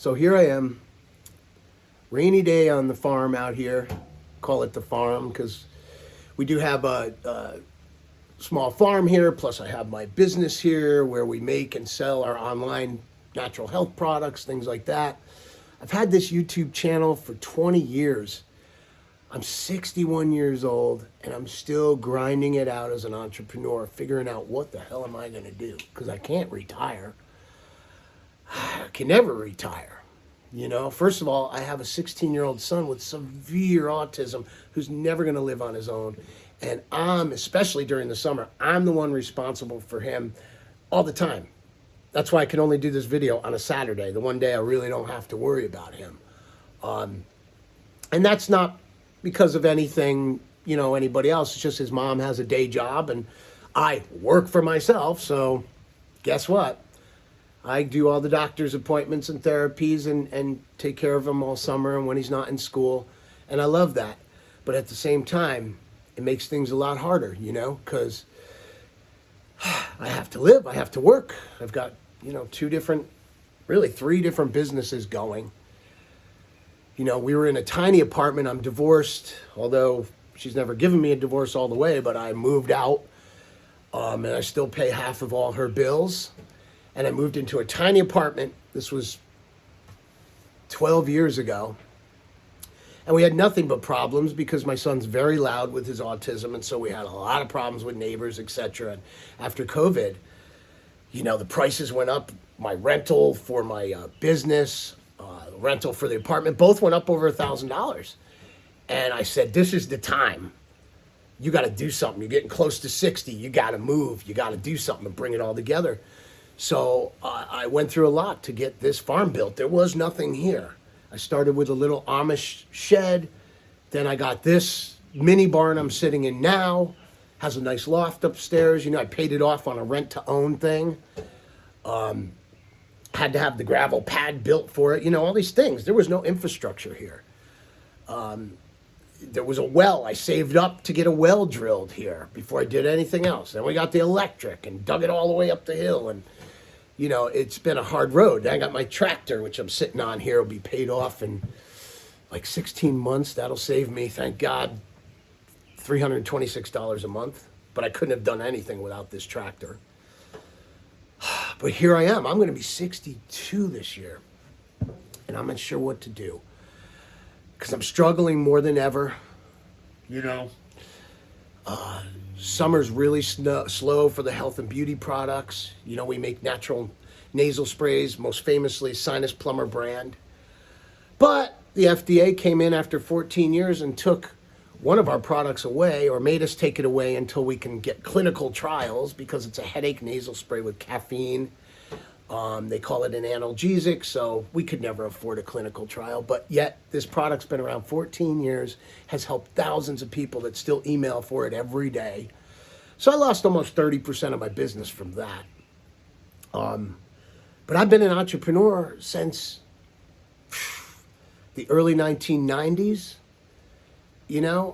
So here I am, rainy day on the farm out here. Call it the farm because we do have a small farm here. Plus, I have my business here where we make and sell our online natural health products, things like that. I've had this YouTube channel for 20 years. I'm 61 years old and I'm still grinding it out as an entrepreneur, figuring out what the hell am I going to do because I can't retire. I can never retire. You know, first of all, I have a 16-year-old son with severe autism who's never going to live on his own. And especially during the summer, I'm the one responsible for him all the time. That's why I can only do this video on a Saturday, the one day I really don't have to worry about him. And that's not because of anything, anybody else. It's just his mom has a day job and I work for myself. So guess what? I do all the doctor's appointments and therapies and take care of him all summer and when he's not in school. And I love that. But at the same time, it makes things a lot harder, because I have to live, I have to work. I've got, three different businesses going. We were in a tiny apartment. I'm divorced, although she's never given me a divorce all the way, but I moved out and I still pay half of all her bills. And I moved into a tiny apartment. This was 12 years ago. And we had nothing but problems because my son's very loud with his autism. And so we had a lot of problems with neighbors, etc. And after COVID, the prices went up. My rental for my business, the rental for the apartment, both went up over $1,000. And I said, this is the time. You got to do something. You're getting close to 60. You got to move. You got to do something to bring it all together. So I went through a lot to get this farm built. There was nothing here. I started with a little Amish shed. Then I got this mini barn I'm sitting in now. Has a nice loft upstairs. I paid it off on a rent-to-own thing. Had to have the gravel pad built for it. All these things. There was no infrastructure here. There was a well. I saved up to get a well drilled here before I did anything else. Then we got the electric and dug it all the way up the hill. And, it's been a hard road. I got my tractor, which I'm sitting on here, will be paid off in like 16 months. That'll save me, thank God, $326 a month. But I couldn't have done anything without this tractor. But here I am. I'm going to be 62 this year. And I'm not sure what to do. Because I'm struggling more than ever. Summer's really slow for the health and beauty products. We make natural nasal sprays, most famously Sinus Plumber brand. But the FDA came in after 14 years and took one of our products away, or made us take it away until we can get clinical trials, because it's a headache nasal spray with caffeine. They call it an analgesic, so we could never afford a clinical trial. But yet, this product's been around 14 years, has helped thousands of people that still email for it every day. So I lost almost 30% of my business from that. But I've been an entrepreneur since the early 1990s.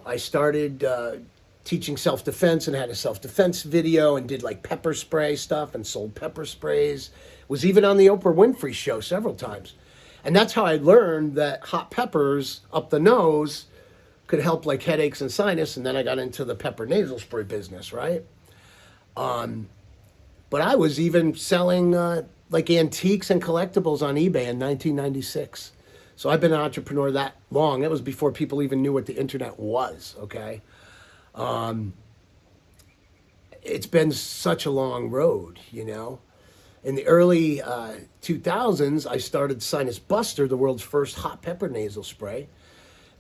I started teaching self-defense and had a self-defense video and did like pepper spray stuff and sold pepper sprays. Was even on the Oprah Winfrey Show several times. And that's how I learned that hot peppers up the nose could help like headaches and sinus. And then I got into the pepper nasal spray business, right? But I was even selling like antiques and collectibles on eBay in 1996. So I've been an entrepreneur that long. It was before people even knew what the internet was, okay? It's been such a long road, In the early 2000s, I started Sinus Buster, the world's first hot pepper nasal spray.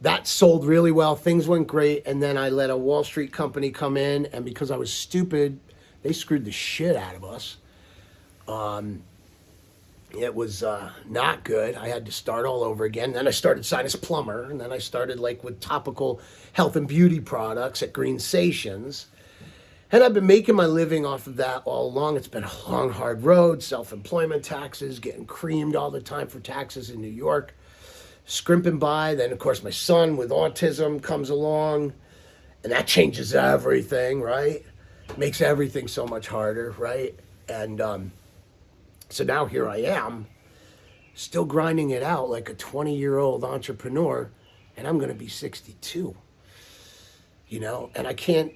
That sold really well. Things went great. And then I let a Wall Street company come in. And because I was stupid, they screwed the shit out of us. It was not good. I had to start all over again. Then I started Sinus Plumber. And then I started like with topical health and beauty products at Green Sations. And I've been making my living off of that all along. It's been a long, hard road. Self-employment taxes, getting creamed all the time for taxes in New York. Scrimping by. Then, of course, my son with autism comes along. And that changes everything, right? Makes everything so much harder, right? And so now here I am. still grinding it out like a 20-year-old entrepreneur, and I'm going to be 62, and I can't,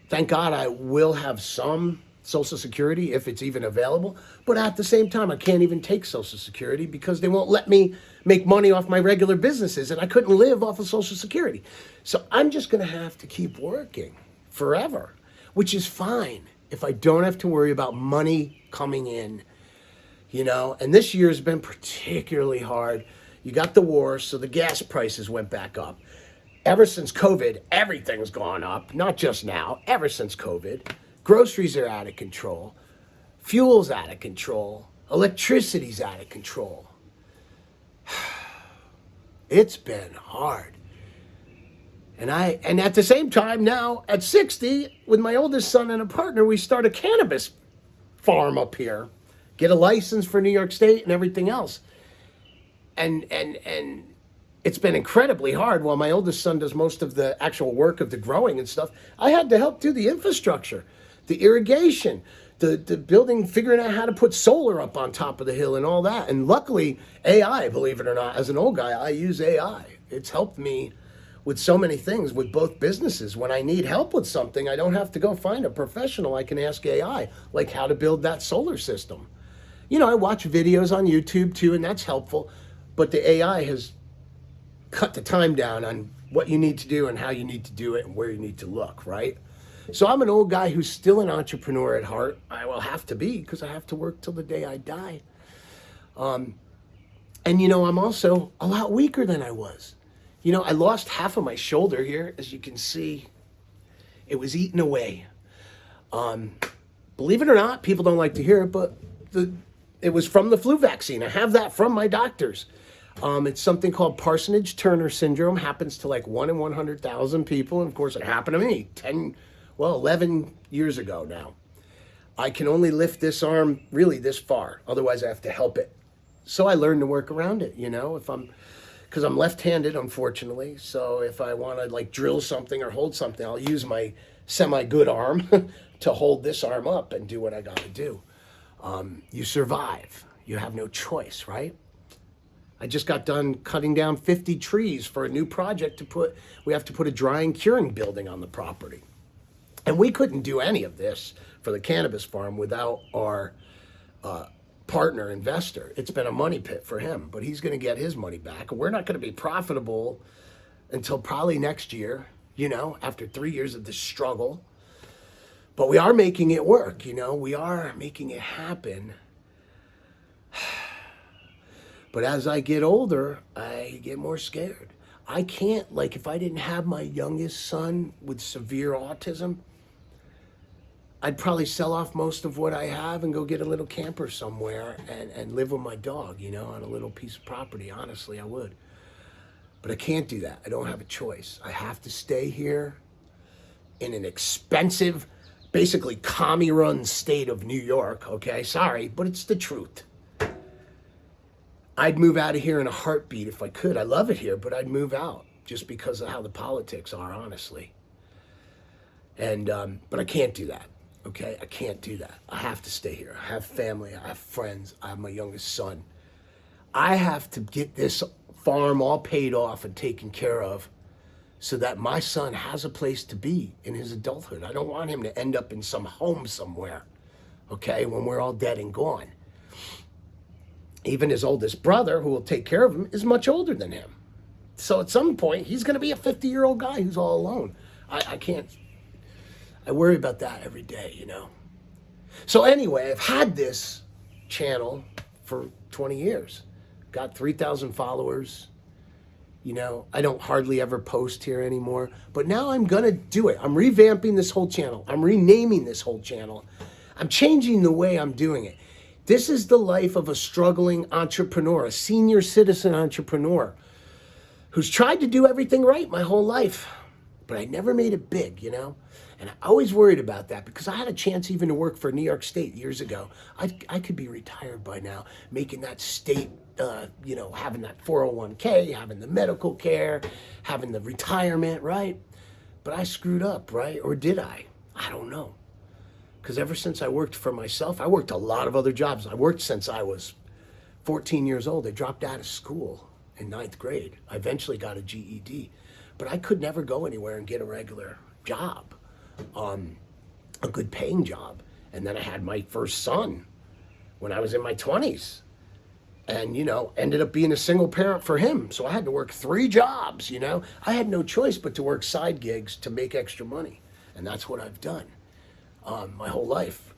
thank God I will have some Social Security if it's even available, but at the same time, I can't even take Social Security because they won't let me make money off my regular businesses, and I couldn't live off of Social Security. So I'm just going to have to keep working forever, which is fine if I don't have to worry about money coming in, and this year's been particularly hard. You got the war, so the gas prices went back up. Ever since COVID, everything's gone up, not just now, ever since COVID. Groceries are out of control. Fuel's out of control. Electricity's out of control. It's been hard. And at the same time now, at 60, with my oldest son and a partner, we start a cannabis farm up here. Get a license for New York State and everything else. And it's been incredibly hard. While my oldest son does most of the actual work of the growing and stuff, I had to help do the infrastructure, the irrigation, the building, figuring out how to put solar up on top of the hill and all that. And luckily, AI, believe it or not, as an old guy, I use AI. It's helped me with so many things with both businesses. When I need help with something, I don't have to go find a professional. I can ask AI, like how to build that solar system. I watch videos on YouTube too, and that's helpful. But the AI has cut the time down on what you need to do and how you need to do it and where you need to look, right? So I'm an old guy who's still an entrepreneur at heart. I will have to be, because I have to work till the day I die. And I'm also a lot weaker than I was. I lost half of my shoulder here. As you can see, it was eaten away. Believe it or not, people don't like to hear it, but it was from the flu vaccine. I have that from my doctors. It's something called Parsonage-Turner syndrome. Happens to like 1 in 100,000 people. And of course, it happened to me 11 years ago now. I can only lift this arm really this far. Otherwise, I have to help it. So I learned to work around it, because I'm left-handed, unfortunately. So if I want to like drill something or hold something, I'll use my semi-good arm to hold this arm up and do what I got to do. You survive. You have no choice, right? I just got done cutting down 50 trees for a new project we have to put a drying curing building on the property. And we couldn't do any of this for the cannabis farm without our partner investor. It's been a money pit for him, but he's going to get his money back. And we're not going to be profitable until probably next year, after 3 years of this struggle. But we are making it work, we are making it happen. But as I get older, I get more scared. I can't, if I didn't have my youngest son with severe autism, I'd probably sell off most of what I have and go get a little camper somewhere and live with my dog, on a little piece of property. Honestly, I would. But I can't do that. I don't have a choice. I have to stay here in an expensive, basically commie-run state of New York, okay? Sorry, but it's the truth. I'd move out of here in a heartbeat if I could. I love it here, but I'd move out just because of how the politics are, honestly. And but I can't do that, okay? I can't do that. I have to stay here. I have family. I have friends. I have my youngest son. I have to get this farm all paid off and taken care of so that my son has a place to be in his adulthood. I don't want him to end up in some home somewhere, okay, when we're all dead and gone. Even his oldest brother, who will take care of him, is much older than him. So at some point, he's going to be a 50-year-old guy who's all alone. I can't. I worry about that every day, So anyway, I've had this channel for 20 years. Got 3,000 followers. I don't hardly ever post here anymore. But now I'm going to do it. I'm revamping this whole channel. I'm renaming this whole channel. I'm changing the way I'm doing it. This is the life of a struggling entrepreneur, a senior citizen entrepreneur who's tried to do everything right my whole life, but I never made it big, And I always worried about that because I had a chance even to work for New York State years ago. I could be retired by now, making that state, having that 401k, having the medical care, having the retirement, right? But I screwed up, right? Or did I? I don't know. Because ever since I worked for myself, I worked a lot of other jobs. I worked since I was 14 years old. I dropped out of school in ninth grade. I eventually got a GED, but I could never go anywhere and get a regular job, a good paying job. And then I had my first son when I was in my 20s. And, ended up being a single parent for him. So I had to work 3 jobs, I had no choice but to work side gigs to make extra money. And that's what I've done my whole life.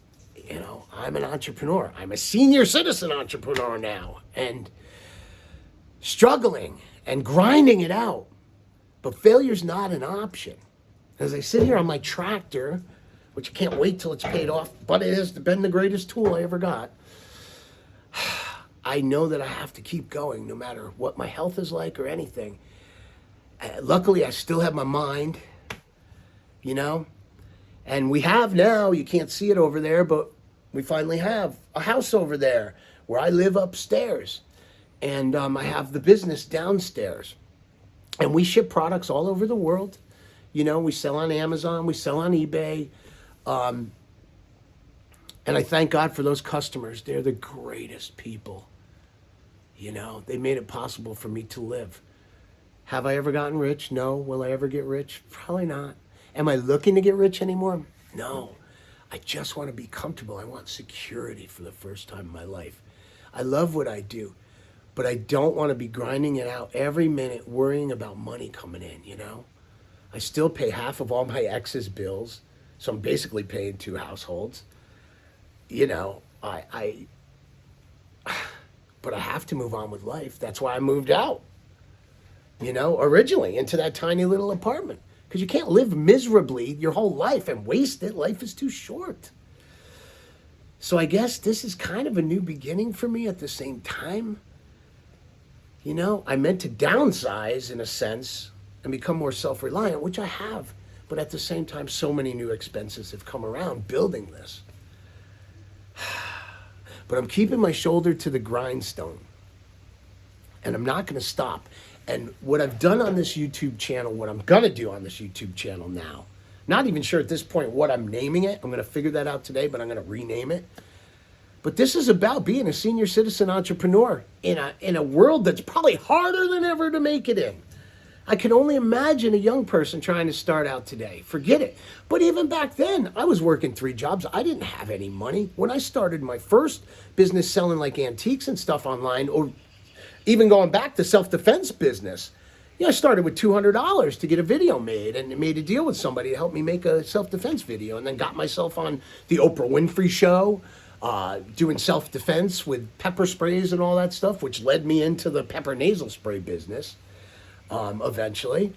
I'm an entrepreneur. I'm a senior citizen entrepreneur now. And struggling and grinding it out. But failure's not an option. As I sit here on my tractor, which I can't wait till it's paid off, but it has been the greatest tool I ever got. I know that I have to keep going no matter what my health is like or anything. Luckily, I still have my mind, and we have now, you can't see it over there, but we finally have a house over there where I live upstairs, and I have the business downstairs, and we ship products all over the world. We sell on Amazon, we sell on eBay, and I thank God for those customers. They're the greatest people. They made it possible for me to live. Have I ever gotten rich? No. Will I ever get rich? Probably not. Am I looking to get rich anymore? No. I just want to be comfortable. I want security for the first time in my life. I love what I do, but I don't want to be grinding it out every minute, worrying about money coming in, I still pay half of all my ex's bills, so I'm basically paying 2 households. But I have to move on with life. That's why I moved out, originally into that tiny little apartment. Because you can't live miserably your whole life and waste it. Life is too short. So I guess this is kind of a new beginning for me at the same time. I meant to downsize in a sense and become more self-reliant, which I have. But at the same time, so many new expenses have come around building this. But I'm keeping my shoulder to the grindstone. And I'm not going to stop. And what I've done on this YouTube channel, what I'm going to do on this YouTube channel now, not even sure at this point what I'm naming it. I'm going to figure that out today, but I'm going to rename it. But this is about being a senior citizen entrepreneur in a world that's probably harder than ever to make it in. I can only imagine a young person trying to start out today. Forget it. But even back then, I was working 3 jobs. I didn't have any money. When I started my first business selling like antiques and stuff online, or even going back to self-defense business, I started with $200 to get a video made, and made a deal with somebody to help me make a self-defense video, and then got myself on the Oprah Winfrey Show, doing self-defense with pepper sprays and all that stuff, which led me into the pepper nasal spray business. Eventually,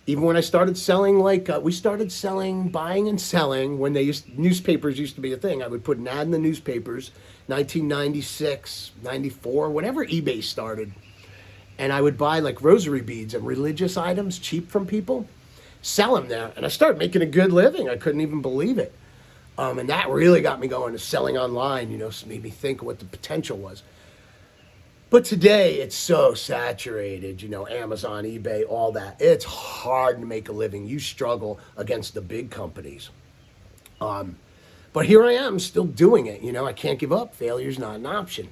even when I started selling, we started selling, buying and selling when newspapers used to be a thing. I would put an ad in the newspapers, 1996, 94, whenever eBay started. And I would buy rosary beads and religious items cheap from people, sell them there. And I started making a good living. I couldn't even believe it. And that really got me going to selling online, made me think of what the potential was. But today, it's so saturated, Amazon, eBay, all that. It's hard to make a living. You struggle against the big companies. But here I am, still doing it. I can't give up. Failure's not an option.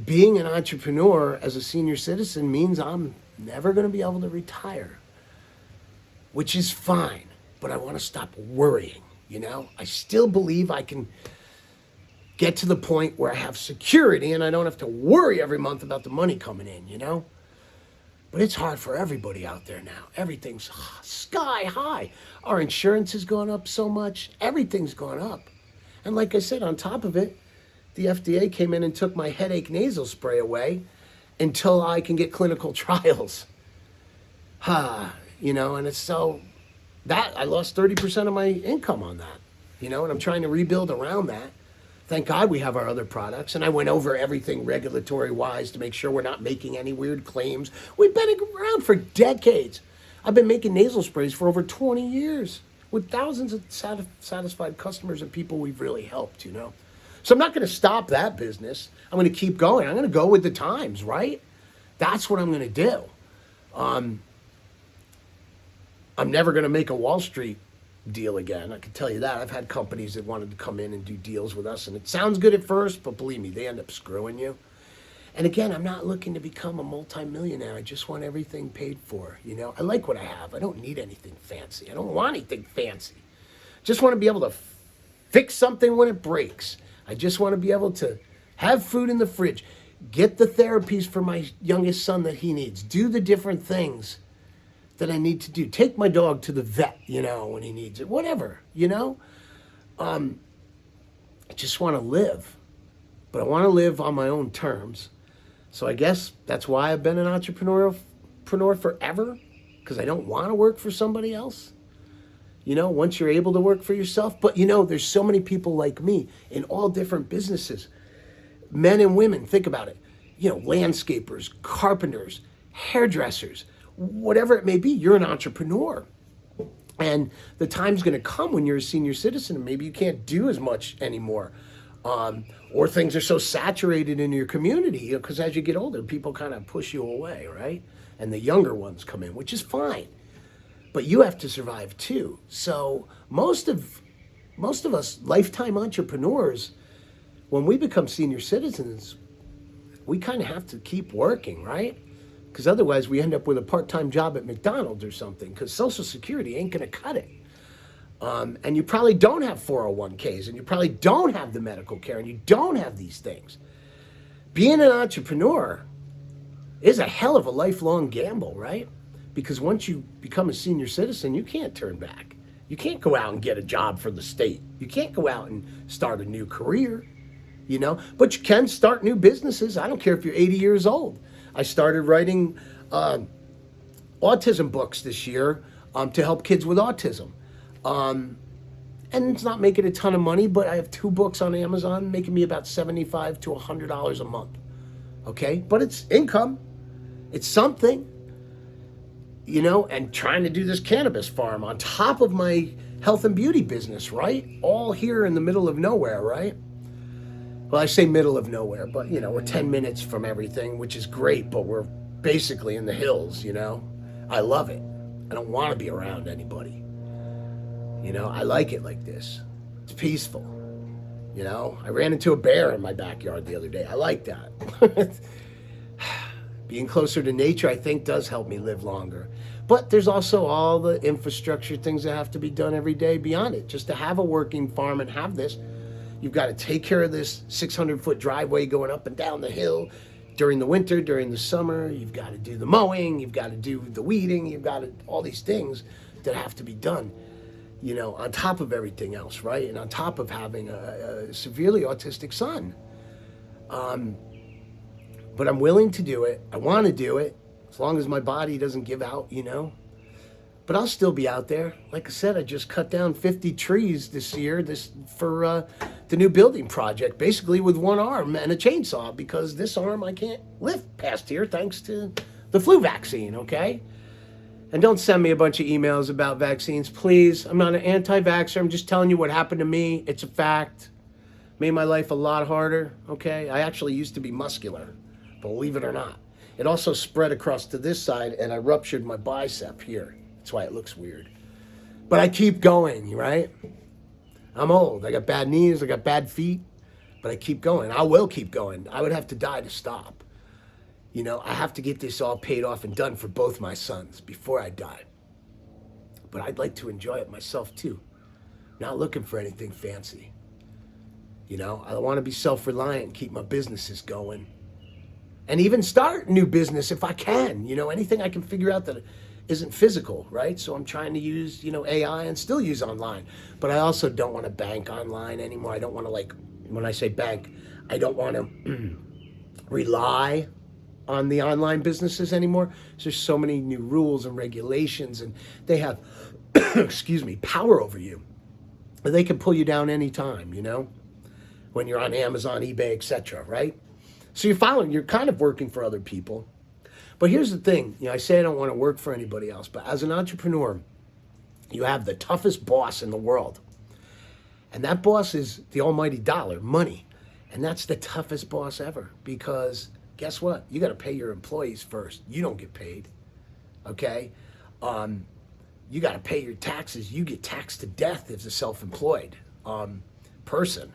Being an entrepreneur as a senior citizen means I'm never going to be able to retire, which is fine. But I want to stop worrying, I still believe I can get to the point where I have security and I don't have to worry every month about the money coming in, But it's hard for everybody out there now. Everything's sky high. Our insurance has gone up so much. Everything's gone up. And like I said, on top of it, the FDA came in and took my headache nasal spray away until I can get clinical trials. And it's so that I lost 30% of my income on that, and I'm trying to rebuild around that. Thank God we have our other products, and I went over everything regulatory-wise to make sure we're not making any weird claims. We've been around for decades. I've been making nasal sprays for over 20 years with thousands of satisfied customers and people we've really helped, So I'm not going to stop that business. I'm going to keep going. I'm going to go with the times, right? That's what I'm going to do. I'm never going to make a Wall Street deal again. I can tell you that. I've had companies that wanted to come in and do deals with us, and it sounds good at first, but believe me, they end up screwing you. And again, I'm not looking to become a multimillionaire. I just want everything paid for. You know, I like what I have. I don't need anything fancy. I don't want anything fancy. Just want to be able to fix something when it breaks. I just want to be able to have food in the fridge, get the therapies for my youngest son that he needs, do the different things that I need to do. Take my dog to the vet, you know, when he needs it, whatever, you know. I just want to live, but I want to live on my own terms. So I guess that's why I've been an entrepreneur forever, because I don't want to work for somebody else. You know, once you're able to work for yourself. But, you know, there's so many people like me in all different businesses. Men and women, think about it. You know, landscapers, carpenters, hairdressers, whatever it may be, you're an entrepreneur. And the time's going to come when you're a senior citizen and maybe you can't do as much anymore. Or things are so saturated in your community, because as you get older, people kind of push you away, right? And the younger ones come in, which is fine. But you have to survive too. So most of us lifetime entrepreneurs, when we become senior citizens, we kind of have to keep working, right? Because otherwise we end up with a part-time job at McDonald's or something, because Social Security ain't going to cut it. And you probably don't have 401ks, and you probably don't have the medical care, and you don't have these things. Being an entrepreneur is a hell of a lifelong gamble, right? Because once you become a senior citizen, you can't turn back. You can't go out and get a job for the state. You can't go out and start a new career, you know? But you can start new businesses. I don't care if you're 80 years old. I started writing autism books this year to help kids with autism. And it's not making a ton of money, but I have 2 books on Amazon making me about $75 to $100 a month. Okay? But it's income. It's something. You know, and trying to do this cannabis farm on top of my health and beauty business, right? All here in the middle of nowhere, right? Well, I say middle of nowhere, but, you know, we're 10 minutes from everything, which is great, but we're basically in the hills, you know? I love it. I don't want to be around anybody. You know, I like it like this. It's peaceful. You know, I ran into a bear in my backyard the other day. I like that. Being closer to nature, I think, does help me live longer. But there's also all the infrastructure things that have to be done every day beyond it. Just to have a working farm and have this, you've got to take care of this 600-foot driveway going up and down the hill during the winter, during the summer. You've got to do the mowing. You've got to do the weeding. You've got to, all these things that have to be done, you know, on top of everything else, right? And on top of having a severely autistic son. But I'm willing to do it. I want to do it, as long as my body doesn't give out, you know. But I'll still be out there. Like I said, I just cut down 50 trees this year for the new building project, basically with one arm and a chainsaw, because this arm I can't lift past here thanks to the flu vaccine, okay? And don't send me a bunch of emails about vaccines, please. I'm not an anti-vaxxer. I'm just telling you what happened to me. It's a fact. Made my life a lot harder, okay? I actually used to be muscular, believe it or not. It also spread across to this side, and I ruptured my bicep here. That's why it looks weird. But I keep going, right? I'm old. I got bad knees. I got bad feet. But I keep going. I will keep going. I would have to die to stop. You know, I have to get this all paid off and done for both my sons before I die. But I'd like to enjoy it myself too. Not looking for anything fancy. You know, I want to be self-reliant and keep my businesses going. And even start new business if I can. You know, anything I can figure out that isn't physical, right? So I'm trying to use, you know, AI and still use online. But I also don't want to bank online anymore. I don't want to, like, when I say bank, I don't want to rely on the online businesses anymore. There's so many new rules and regulations, and they have, excuse me, power over you. They can pull you down anytime, you know, when you're on Amazon, eBay, etc., right? So you're kind of working for other people. But here's the thing, you know, I say I don't want to work for anybody else, but as an entrepreneur, you have the toughest boss in the world. And that boss is the almighty dollar, money. And that's the toughest boss ever, because guess what? You got to pay your employees first. You don't get paid, okay? you got to pay your taxes. You get taxed to death as a self-employed person.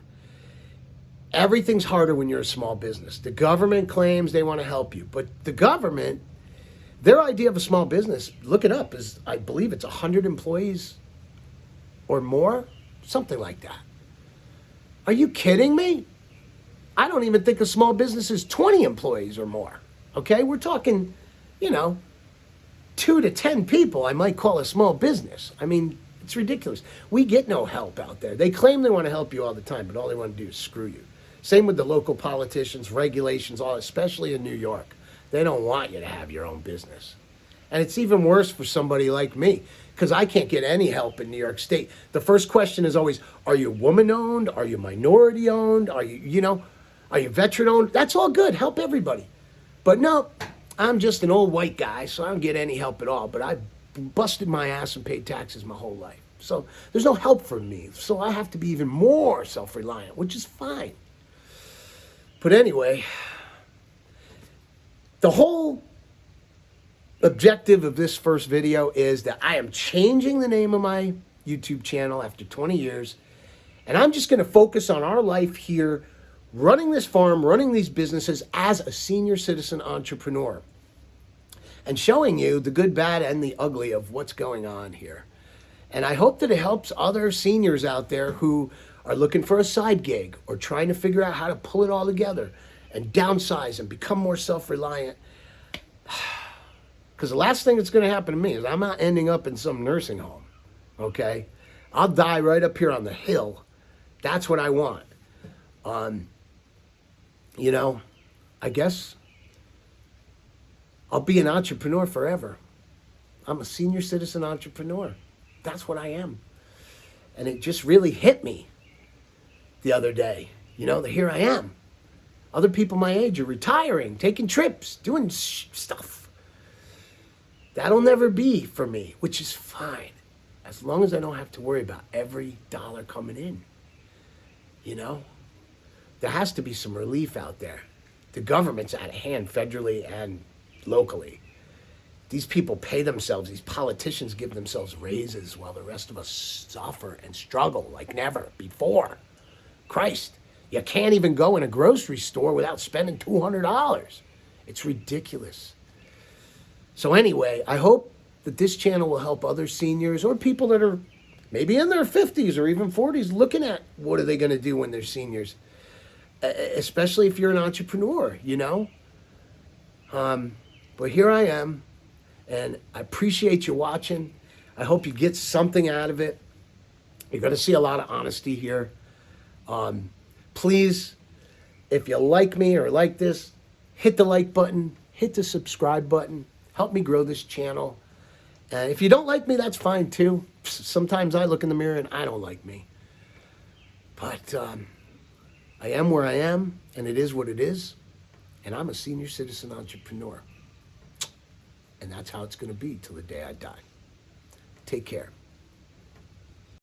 Everything's harder when you're a small business. The government claims they want to help you, but the government, their idea of a small business, look it up, is I believe it's 100 employees or more, something like that. Are you kidding me? I don't even think a small business is 20 employees or more. Okay, we're talking, 2 to 10 people I might call a small business. I mean, it's ridiculous. We get no help out there. They claim they want to help you all the time, but all they want to do is screw you. Same with the local politicians, regulations, all, especially in New York. They don't want you to have your own business. And it's even worse for somebody like me, because I can't get any help in New York State. The first question is always, are you woman-owned? Are you minority-owned? Are you veteran-owned? That's all good. Help everybody. But no, I'm just an old white guy, so I don't get any help at all. But I busted my ass and paid taxes my whole life. So there's no help from me. So I have to be even more self-reliant, which is fine. But anyway, the whole objective of this first video is that I am changing the name of my YouTube channel after 20 years. And I'm just going to focus on our life here, running this farm, running these businesses as a senior citizen entrepreneur, and showing you the good, bad, and the ugly of what's going on here. And I hope that it helps other seniors out there who are looking for a side gig or trying to figure out how to pull it all together and downsize and become more self-reliant. Because the last thing that's going to happen to me is I'm not ending up in some nursing home, okay? I'll die right up here on the hill. That's what I want. I guess I'll be an entrepreneur forever. I'm a senior citizen entrepreneur. That's what I am. And it just really hit me the other day. That here I am. Other people my age are retiring, taking trips, doing stuff. That'll never be for me, which is fine. As long as I don't have to worry about every dollar coming in. There has to be some relief out there. The government's out of hand federally and locally. These people pay themselves, these politicians give themselves raises while the rest of us suffer and struggle like never before. Christ, you can't even go in a grocery store without spending $200. It's ridiculous. So anyway, I hope that this channel will help other seniors or people that are maybe in their 50s or even 40s looking at what are they going to do when they're seniors, especially if you're an entrepreneur, But here I am, and I appreciate you watching. I hope you get something out of it. You're going to see a lot of honesty here. Please, if you like me or like this, hit the like button, hit the subscribe button. Help me grow this channel. If you don't like me, that's fine too. Sometimes I look in the mirror and I don't like me. But I am where I am, and it is what it is. And I'm a senior citizen entrepreneur. And that's how it's going to be till the day I die. Take care.